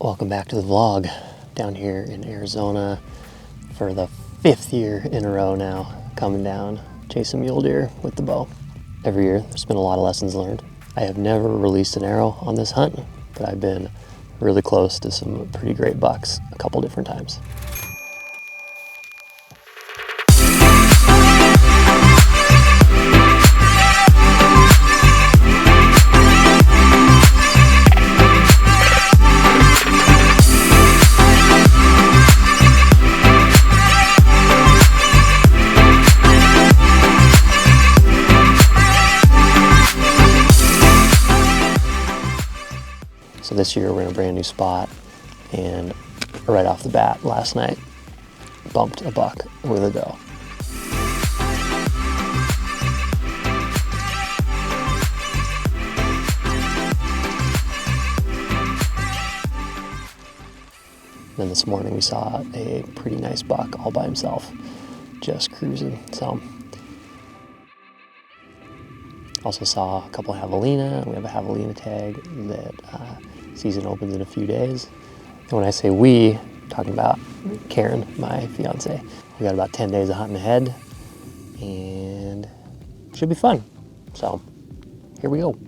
Welcome back to the vlog. Down here in Arizona for the 5th year in a row now, coming down, chasing mule deer with the bow. Every year there's been a lot of lessons learned. I have never released an arrow on this hunt, but I've been really close to some pretty great bucks a couple different times. So this year we're in a brand new spot, and right off the bat last night, bumped a buck with a doe. Then this morning we saw a pretty nice buck all by himself, just cruising. So also saw a couple of javelina. We have a javelina tag that season opens in a few days. And when I say we, I'm talking about Keren, my fiance. We got about 10 days of hunting ahead, and it should be fun. So here we go.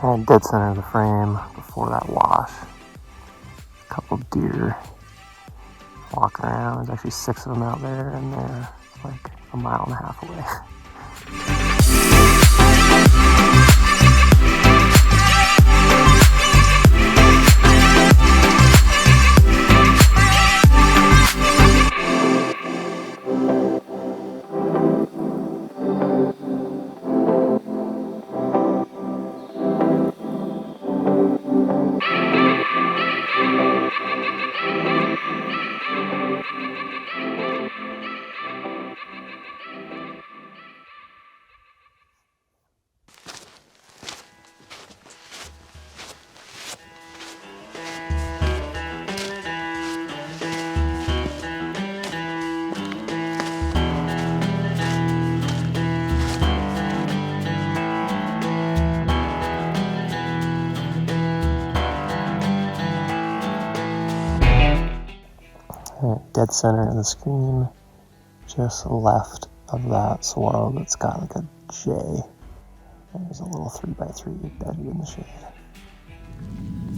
And dead center of the frame before that wash. A couple deer walking around. There's actually 6 of them out there, and they're like a mile and a half away. Dead center of the screen, just left of that swirl that's got like a J. There's a little 3x3 embedded in the shade.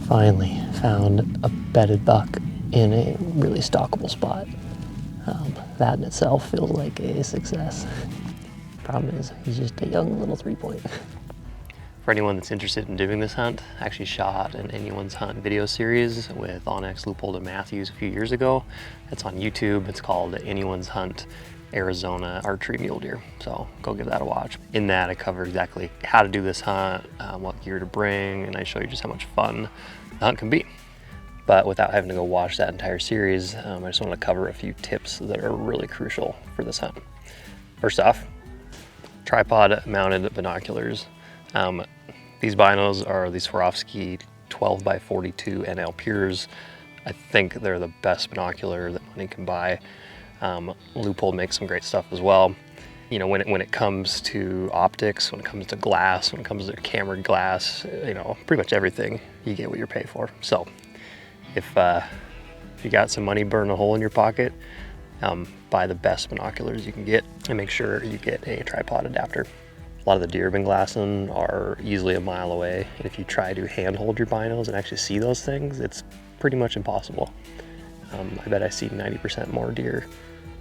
Finally found a bedded buck in a really stalkable spot. That in itself feels like a success. Problem is, he's just a young little 3-point. For anyone that's interested in doing this hunt, I actually shot an Anyone's Hunt video series with Onyx, Leupold, and Matthews a few years ago. It's on YouTube. It's called Anyone's Hunt Arizona Archery Mule Deer. So go give that a watch. In that, I cover exactly how to do this hunt, what gear to bring, and I show you just how much fun the hunt can be. But without having to go watch that entire series, I just want to cover a few tips that are really crucial for this hunt. First off, tripod mounted binoculars. These binos are the Swarovski 12x42 NL Pures. I think they're the best binocular that money can buy. Leupold makes some great stuff as well. You know, when it comes to optics, when it comes to glass, when it comes to camera glass, you know, pretty much everything, you get what you pay for. So if you got some money burning a hole in your pocket, buy the best binoculars you can get, and make sure you get a tripod adapter. A lot of the deer I've been glassing are easily a mile away, and if you try to hand hold your binos and actually see those things, it's pretty much impossible. I bet I see 90% more deer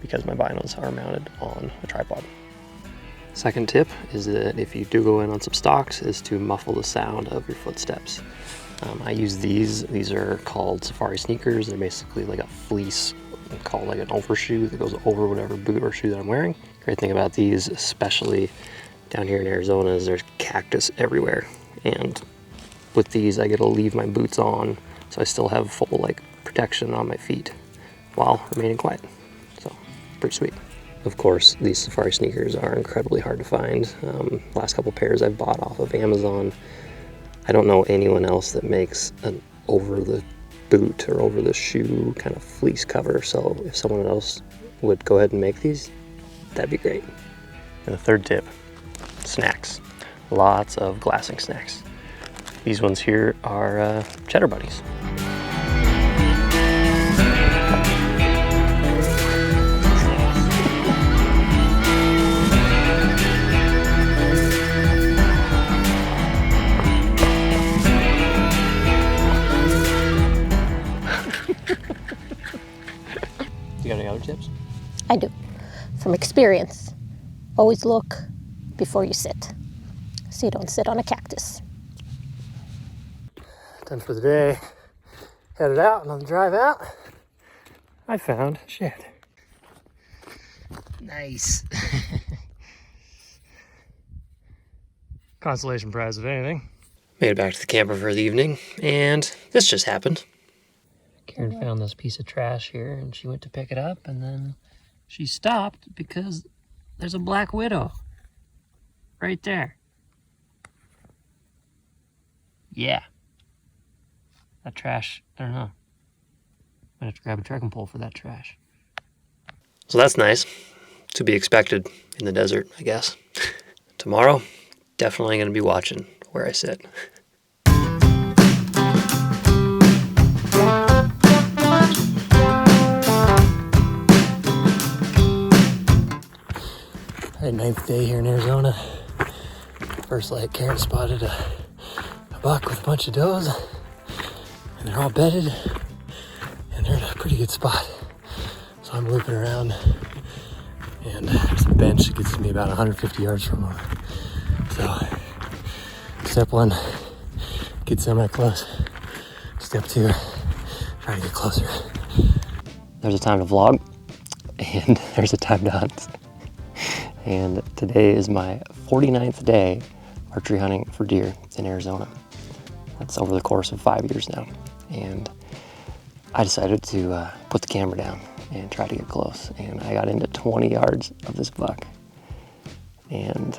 because my binos are mounted on a tripod. Second tip is that if you do go in on some stalks, is to muffle the sound of your footsteps. I use these. These are called safari sneakers. They're basically like a fleece called like an overshoe that goes over whatever boot or shoe that I'm wearing. Great thing about these, especially down here in Arizona, is there's cactus everywhere. And with these, I get to leave my boots on, so I still have full like protection on my feet while remaining quiet. So pretty sweet. Of course, these safari sneakers are incredibly hard to find. Last couple pairs I've bought off of Amazon. I don't know anyone else that makes an over the boot or over the shoe kind of fleece cover, so if someone else would go ahead and make these, that'd be great. And the third tip, snacks. Lots of glassing snacks. These ones here are cheddar buddies. You got any other tips? I do. From experience, always look before you sit, so you don't sit on a cactus. Done for the day. Headed out, and on the drive out, I found a shed. Nice. Consolation prize, if anything. Made it back to the camper for the evening, and this just happened. Karen found this piece of trash here, and she went to pick it up, and then she stopped because there's a black widow right there. Yeah. That trash, I don't know. Might have to grab a trekking pole for that trash. So that's nice. To be expected in the desert, I guess. Tomorrow, definitely going to be watching where I sit. All right, 9th day here in Arizona. First light, Karen spotted a buck with a bunch of does. And they're all bedded, and they're in a pretty good spot. So I'm looping around, and there's a bench that gets me about 150 yards from them. So, step 1, get semi-close. Step 2, try to get closer. There's a time to vlog, and there's a time to hunt. And today is my 49th day archery hunting for deer in Arizona. That's over the course of 5 years now. And I decided to put the camera down and try to get close. And I got into 20 yards of this buck. And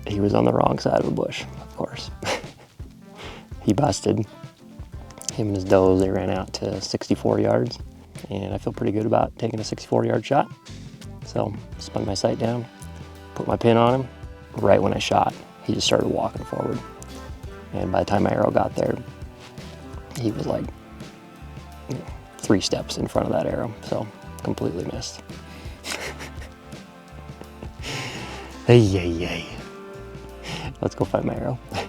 he was on the wrong side of the bush, of course. He busted. Him and his does, they ran out to 64 yards. And I feel pretty good about taking a 64-yard shot. So spun my sight down, put my pin on him. Right when I shot, he just started walking forward. And by the time my arrow got there, he was like 3 steps in front of that arrow, so completely missed. Hey. Let's go find my arrow. You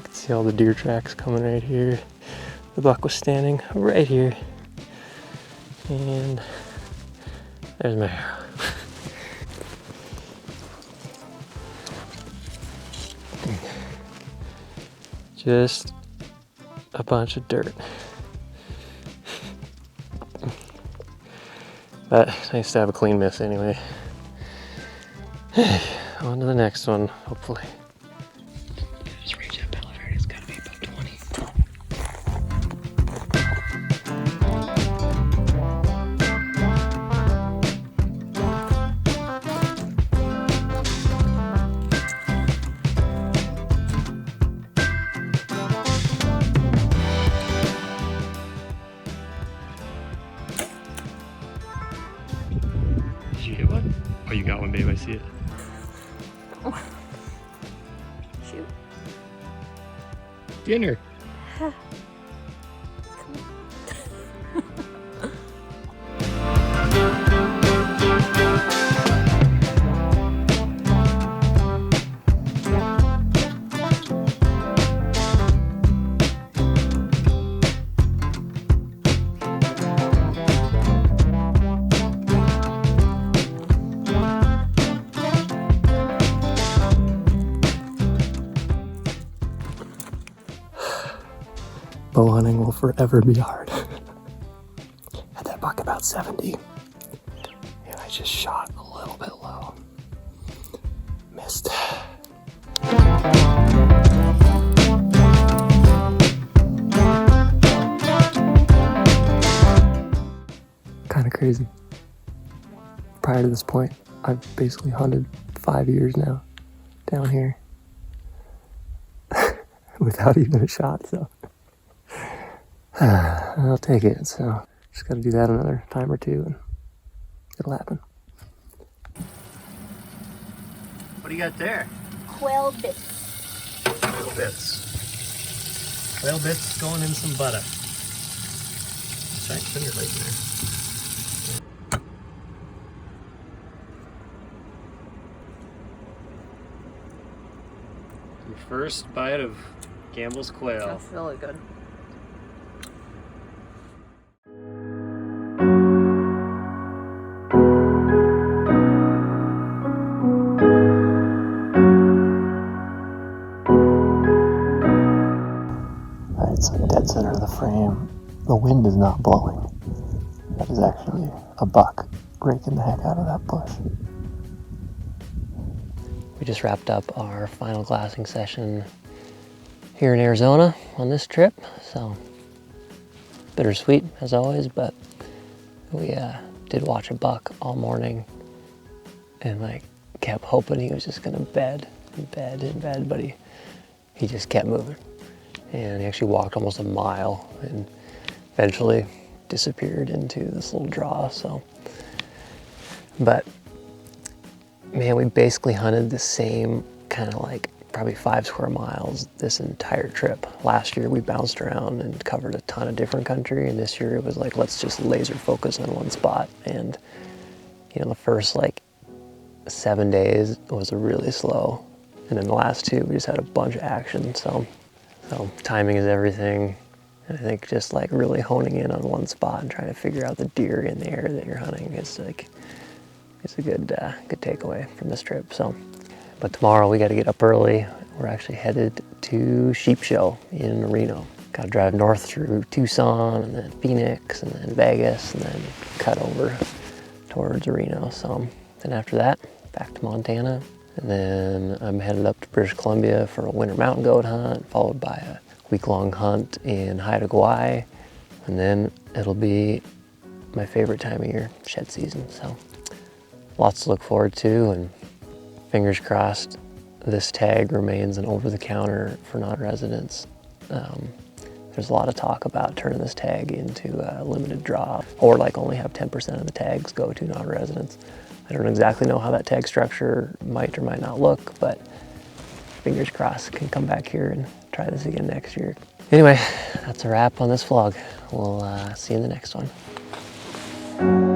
can see all the deer tracks coming right here. The buck was standing right here. And there's my arrow. Just a bunch of dirt. But nice to have a clean miss anyway. On to the next one, hopefully. Just reach that Palo Verde, it's gotta be about 20. Did you get one? Oh, you got one, babe, I see it. Shoot. Dinner. Bow hunting will forever be hard. Had that buck about 70, and I just shot a little bit low. Missed. Kind of crazy. Prior to this point, I've basically hunted 5 years now down here without even a shot, so I'll take it. So just got to do that another time or two and it'll happen. What do you got there? Quail bits. Quail bits. Quail bits going in some butter. Giant finger right in there. Your first bite of Gamble's quail. That's really good. Alright, so dead center of the frame. The wind is not blowing. That is actually a buck raking the heck out of that bush. We just wrapped up our final glassing session here in Arizona on this trip, so bittersweet as always, but we did watch a buck all morning and like kept hoping he was just gonna bed, but he just kept moving. And he actually walked almost a mile and eventually disappeared into this little draw, so. But man, we basically hunted the same kind of like probably 5 square miles this entire trip. Last year we bounced around and covered a ton of different country, and this year it was like, let's just laser focus on one spot. And you know, the first like 7 days was really slow, and then the last 2 we just had a bunch of action. So timing is everything, and I think just like really honing in on one spot and trying to figure out the deer in the area that you're hunting is like, it's a good takeaway from this trip. So, but tomorrow we got to get up early. We're actually headed to Sheep Show in Reno. Got to drive north through Tucson and then Phoenix and then Vegas and then cut over towards Reno. So then after that, back to Montana. And then I'm headed up to British Columbia for a winter mountain goat hunt, followed by a week-long hunt in Haida Gwaii. And then it'll be my favorite time of year, shed season. So lots to look forward to, and fingers crossed this tag remains an over-the-counter for non-residents. There's a lot of talk about turning this tag into a limited draw, or like only have 10% of the tags go to non-residents. I don't exactly know how that tag structure might or might not look, but fingers crossed can come back here and try this again next year. Anyway, that's a wrap on this vlog. We'll see you in the next one.